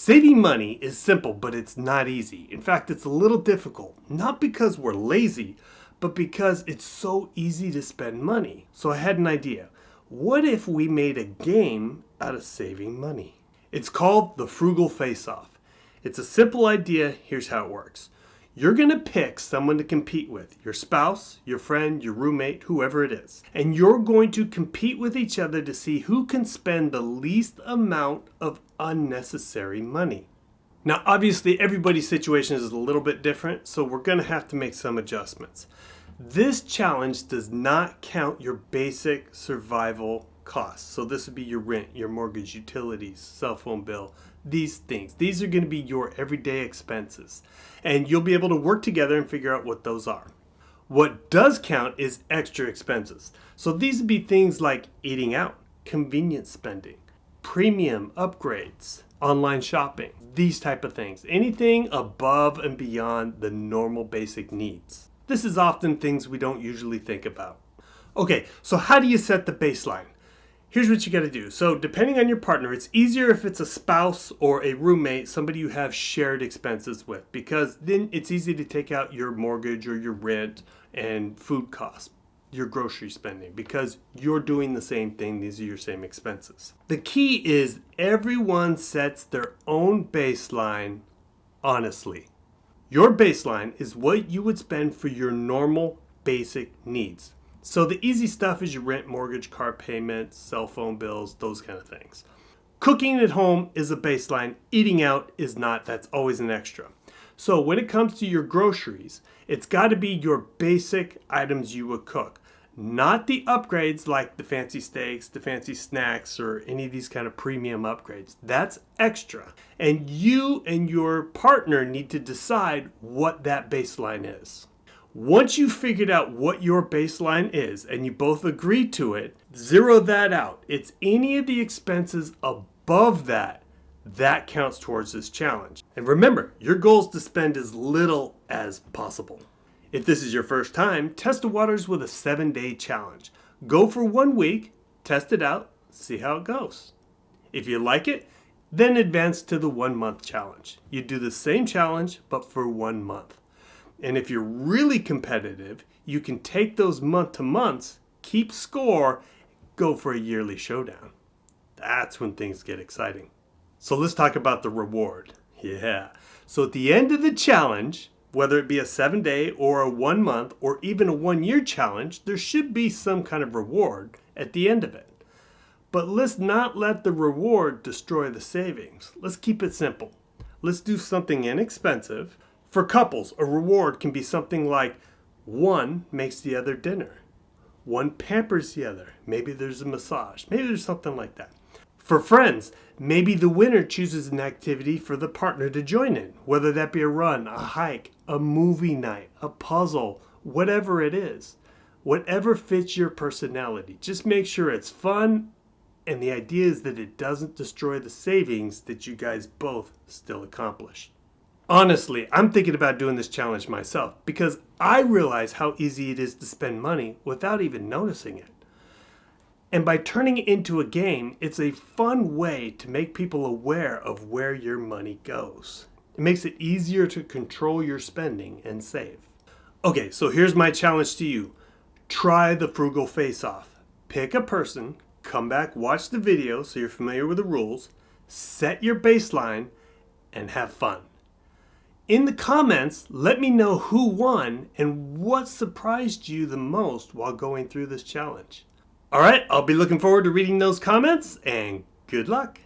Saving money is simple, but it's not easy. In fact, it's a little difficult. Not because we're lazy, but because it's so easy to spend money. So I had an idea. What if we made a game out of saving money? It's called the Frugal Face-Off. It's a simple idea. Here's how it works. You're going to pick someone to compete with, your spouse, your friend, your roommate, whoever it is. And you're going to compete with each other to see who can spend the least amount of unnecessary money. Now, obviously, everybody's situation is a little bit different, so we're going to have to make some adjustments. This challenge does not count your basic survival costs. So this would be your rent, your mortgage, utilities, cell phone bill, these things. These are going to be your everyday expenses. And you'll be able to work together and figure out what those are. What does count is extra expenses. So these would be things like eating out, convenience spending, premium upgrades, online shopping, these type of things. Anything above and beyond the normal basic needs. This is often things we don't usually think about. Okay, so how do you set the baseline? Here's what you got to do. So depending on your partner, it's easier if it's a spouse or a roommate, somebody you have shared expenses with, because then it's easy to take out your mortgage or your rent and food costs, your grocery spending, because you're doing the same thing. These are your same expenses. The key is everyone sets their own baseline honestly. Your baseline is what you would spend for your normal basic needs. So the easy stuff is your rent, mortgage, car payments, cell phone bills, those kind of things. Cooking at home is a baseline. Eating out is not. That's always an extra. So when it comes to your groceries, it's got to be your basic items you would cook. Not the upgrades like the fancy steaks, the fancy snacks, or any of these kind of premium upgrades. That's extra. And you and your partner need to decide what that baseline is. Once you've figured out what your baseline is and you both agree to it, zero that out. It's any of the expenses above that counts towards this challenge. And remember, your goal is to spend as little as possible. If this is your first time, test the waters with a 7-day challenge. Go for 1 week, test it out, see how it goes. If you like it, then advance to the 1-month challenge. You do the same challenge, but for 1 month. And if you're really competitive, you can take those month to months, keep score, go for a yearly showdown. That's when things get exciting. So let's talk about the reward. Yeah. So at the end of the challenge, whether it be a 7-day or a 1 month or even a 1-year challenge, there should be some kind of reward at the end of it. But let's not let the reward destroy the savings. Let's keep it simple. Let's do something inexpensive. For couples, a reward can be something like one makes the other dinner. One pampers the other. Maybe there's a massage. Maybe there's something like that. For friends, maybe the winner chooses an activity for the partner to join in, whether that be a run, a hike, a movie night, a puzzle, whatever it is. Whatever fits your personality. Just make sure it's fun, and the idea is that it doesn't destroy the savings that you guys both still accomplish. Honestly, I'm thinking about doing this challenge myself because I realize how easy it is to spend money without even noticing it. And by turning it into a game, it's a fun way to make people aware of where your money goes. It makes it easier to control your spending and save. Okay, so here's my challenge to you. Try the Frugal Face-Off. Pick a person, come back, watch the video so you're familiar with the rules, set your baseline, and have fun. In the comments, let me know who won and what surprised you the most while going through this challenge. All right, I'll be looking forward to reading those comments, and good luck.